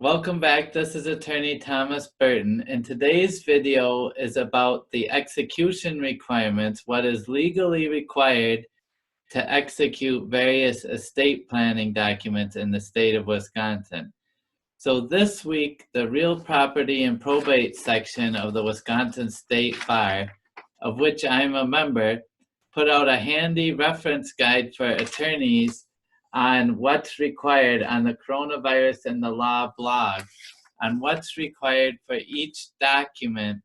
Welcome back. This is Attorney Thomas Burton, and today's video is about the execution requirements, what is legally required to execute various estate planning documents in the state of Wisconsin. So this week, the Real Property and Probate section of the Wisconsin State Bar, of which I'm a member, put out a handy reference guide for attorneys on what's required on the Coronavirus and the Law blog, on what's required for each document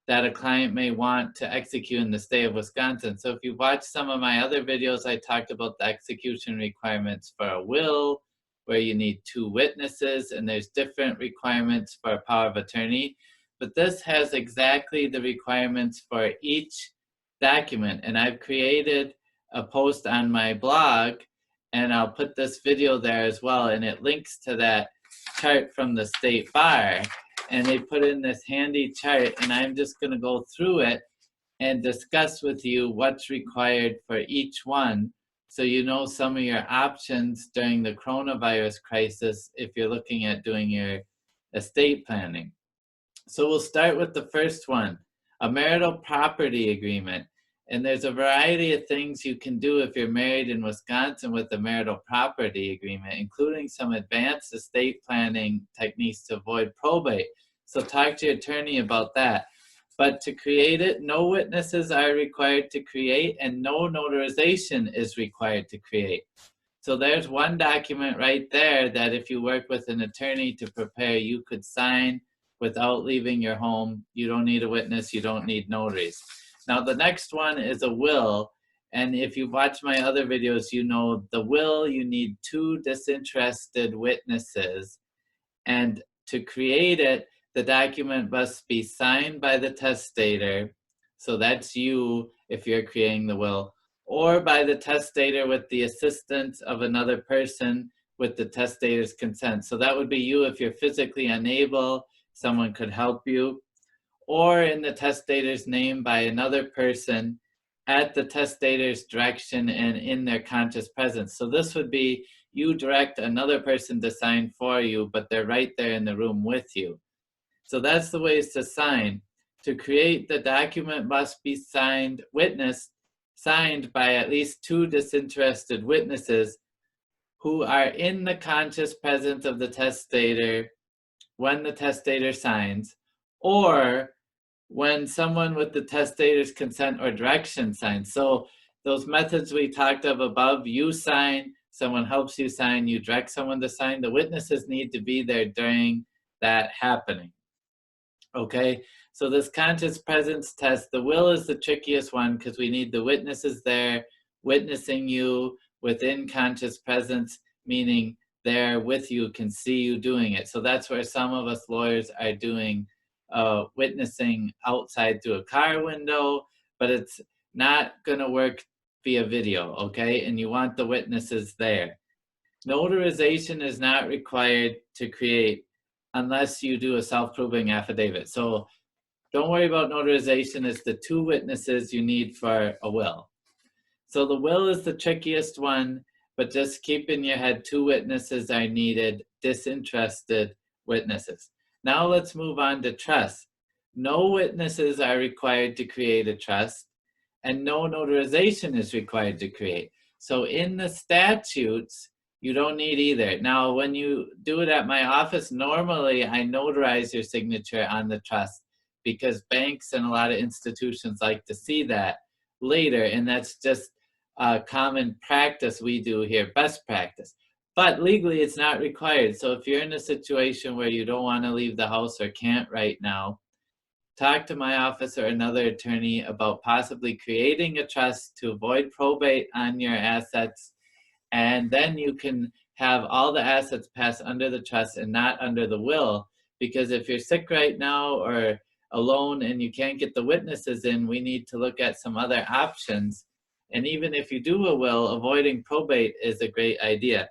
that a client may want to execute in the state of Wisconsin. So if you watch some of my other videos, I talked about the execution requirements for a will, where you need 2 witnesses, and there's different requirements for a power of attorney. But this has exactly the requirements for each document. And I've created a post on my blog, and I'll put this video there as well, and it links to that chart from the state bar. And they put in this handy chart, and I'm just going to go through it and discuss with you what's required for each one, so you know some of your options during the coronavirus crisis if you're looking at doing your estate planning. So we'll start with the first one, a marital property agreement. And there's a variety of things you can do if you're married in Wisconsin with the marital property agreement, including some advanced estate planning techniques to avoid probate. So talk to your attorney about that. But to create it, no witnesses are required to create, and no notarization is required to create. So there's one document right there that if you work with an attorney to prepare, you could sign without leaving your home. You don't need a witness, you don't need notaries. Now the next one is a will, and if you watch my other videos, you know the will, you need 2 disinterested witnesses, and to create it, the document must be signed by the testator, so that's you if you're creating the will, or by the testator with the assistance of another person with the testator's consent. So that would be you if you're physically unable, someone could help you, or in the testator's name by another person at the testator's direction and in their conscious presence. So this would be you direct another person to sign for you, but they're right there in the room with you. So that's the ways to sign. To create, the document must be signed by at least 2 disinterested witnesses who are in the conscious presence of the testator when the testator signs, or when someone with the testator's consent or direction signs. So those methods we talked of above, you sign, someone helps you sign, you direct someone to sign, the witnesses need to be there during that happening. Okay, so this conscious presence test, the will is the trickiest one because we need the witnesses there witnessing you within conscious presence, meaning they're with you, can see you doing it. So that's where some of us lawyers are doing witnessing outside through a car window, but it's not going to work via video, okay? And you want the witnesses there. Notarization is not required to create unless you do a self-proving affidavit. So don't worry about notarization. It's the 2 witnesses you need for a will. So the will is the trickiest one, but just keep in your head 2 witnesses are needed, disinterested witnesses. Now let's move on to trust. No witnesses are required to create a trust, and no notarization is required to create. So in the statutes, you don't need either. Now, when you do it at my office, normally I notarize your signature on the trust because banks and a lot of institutions like to see that later, and that's just a common practice we do here, best practice. But legally, it's not required. So if you're in a situation where you don't want to leave the house or can't right now, talk to my office or another attorney about possibly creating a trust to avoid probate on your assets, and then you can have all the assets pass under the trust and not under the will, because if you're sick right now or alone and you can't get the witnesses in, we need to look at some other options. And even if you do a will, avoiding probate is a great idea.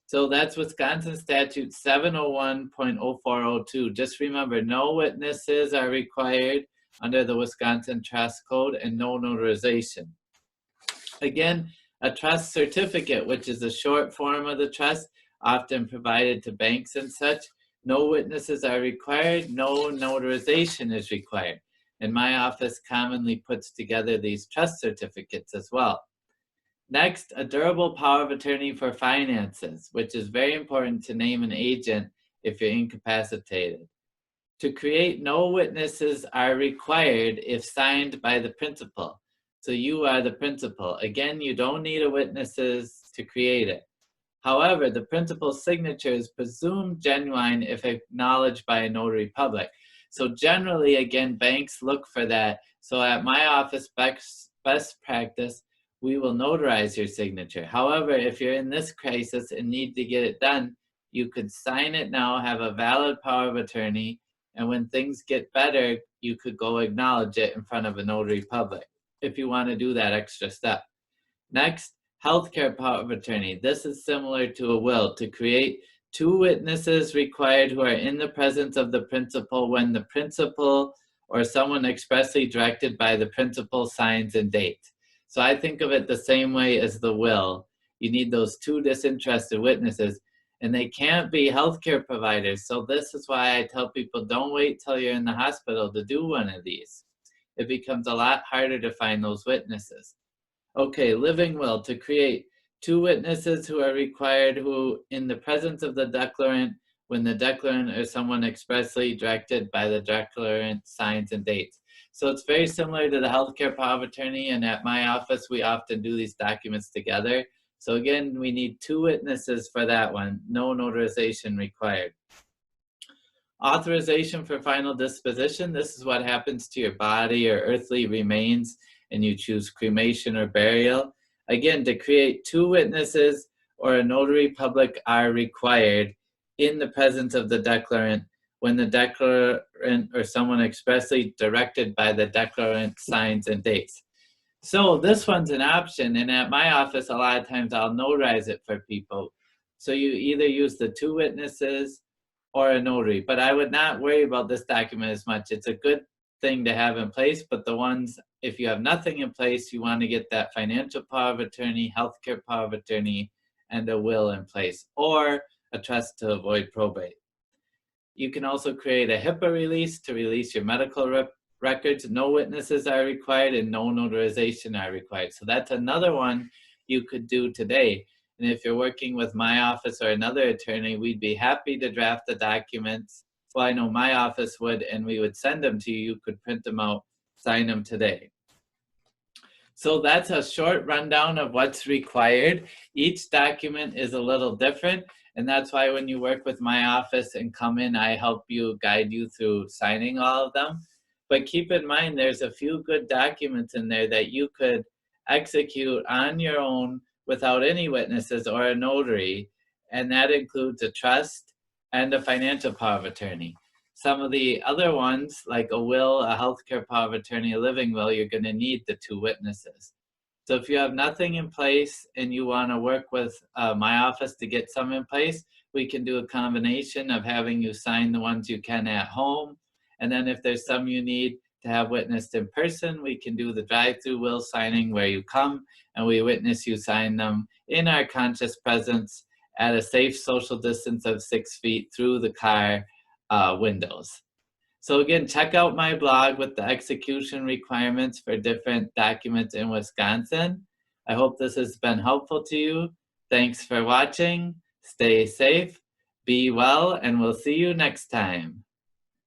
So that's Wisconsin Statute 701.0402. Just remember, no witnesses are required under the Wisconsin Trust Code, and no notarization. Again, a trust certificate, which is a short form of the trust, often provided to banks and such, No witnesses are required, no notarization is required. And my office commonly puts together these trust certificates as well. Next, a durable power of attorney for finances, which is very important to name an agent if you're incapacitated. To create, no witnesses are required if signed by the principal. So you are the principal. Again, you don't need a witnesses to create it. However, the principal's signature is presumed genuine if acknowledged by a notary public. So generally, again, banks look for that. So at my office, best practice, we will notarize your signature. However, if you're in this crisis and need to get it done, you could sign it now, have a valid power of attorney, and when things get better, you could go acknowledge it in front of a notary public if you want to do that extra step. Next, healthcare power of attorney. This is similar to a will. To create, 2 witnesses required who are in the presence of the principal when the principal or someone expressly directed by the principal signs and dates. So I think of it the same way as the will. You need those 2 disinterested witnesses, and they can't be healthcare providers. So this is why I tell people, don't wait till you're in the hospital to do one of these. It becomes a lot harder to find those witnesses. Okay, living will. To create, 2 witnesses who are required who, in the presence of the declarant, when the declarant or someone expressly directed by the declarant signs and dates. So it's very similar to the healthcare power of attorney, and at my office, we often do these documents together. So again, we need 2 witnesses for that one, no notarization required. Authorization for final disposition. This is what happens to your body or earthly remains, and you choose cremation or burial. Again, to create, 2 witnesses or a notary public are required in the presence of the declarant when the declarant or someone expressly directed by the declarant signs and dates. So this one's an option, and at my office, a lot of times I'll notarize it for people. So you either use the 2 witnesses or a notary, but I would not worry about this document as much. It's a good thing to have in place, but the ones, if you have nothing in place, you want to get that financial power of attorney, healthcare power of attorney, and a will in place, or a trust to avoid probate. You can also create a HIPAA release to release your medical records. No witnesses are required and no notarization are required. So that's another one you could do today. And if you're working with my office or another attorney, we'd be happy to draft the documents. Well, I know my office would, and we would send them to you. You could print them out, sign them today. So that's a short rundown of what's required. Each document is a little different, and that's why when you work with my office and come in, I help you, guide you through signing all of them. But keep in mind, there's a few good documents in there that you could execute on your own without any witnesses or a notary, and that includes a trust and a financial power of attorney. Some of the other ones, like a will, a healthcare power of attorney, a living will, you're going to need the 2 witnesses. So if you have nothing in place and you want to work with my office to get some in place, we can do a combination of having you sign the ones you can at home. And then if there's some you need to have witnessed in person, we can do the drive-through will signing where you come and we witness you sign them in our conscious presence at a safe social distance of 6 feet through the car windows. So again, check out my blog with the execution requirements for different documents in Wisconsin. I hope this has been helpful to you. Thanks for watching. Stay safe, be well, and we'll see you next time.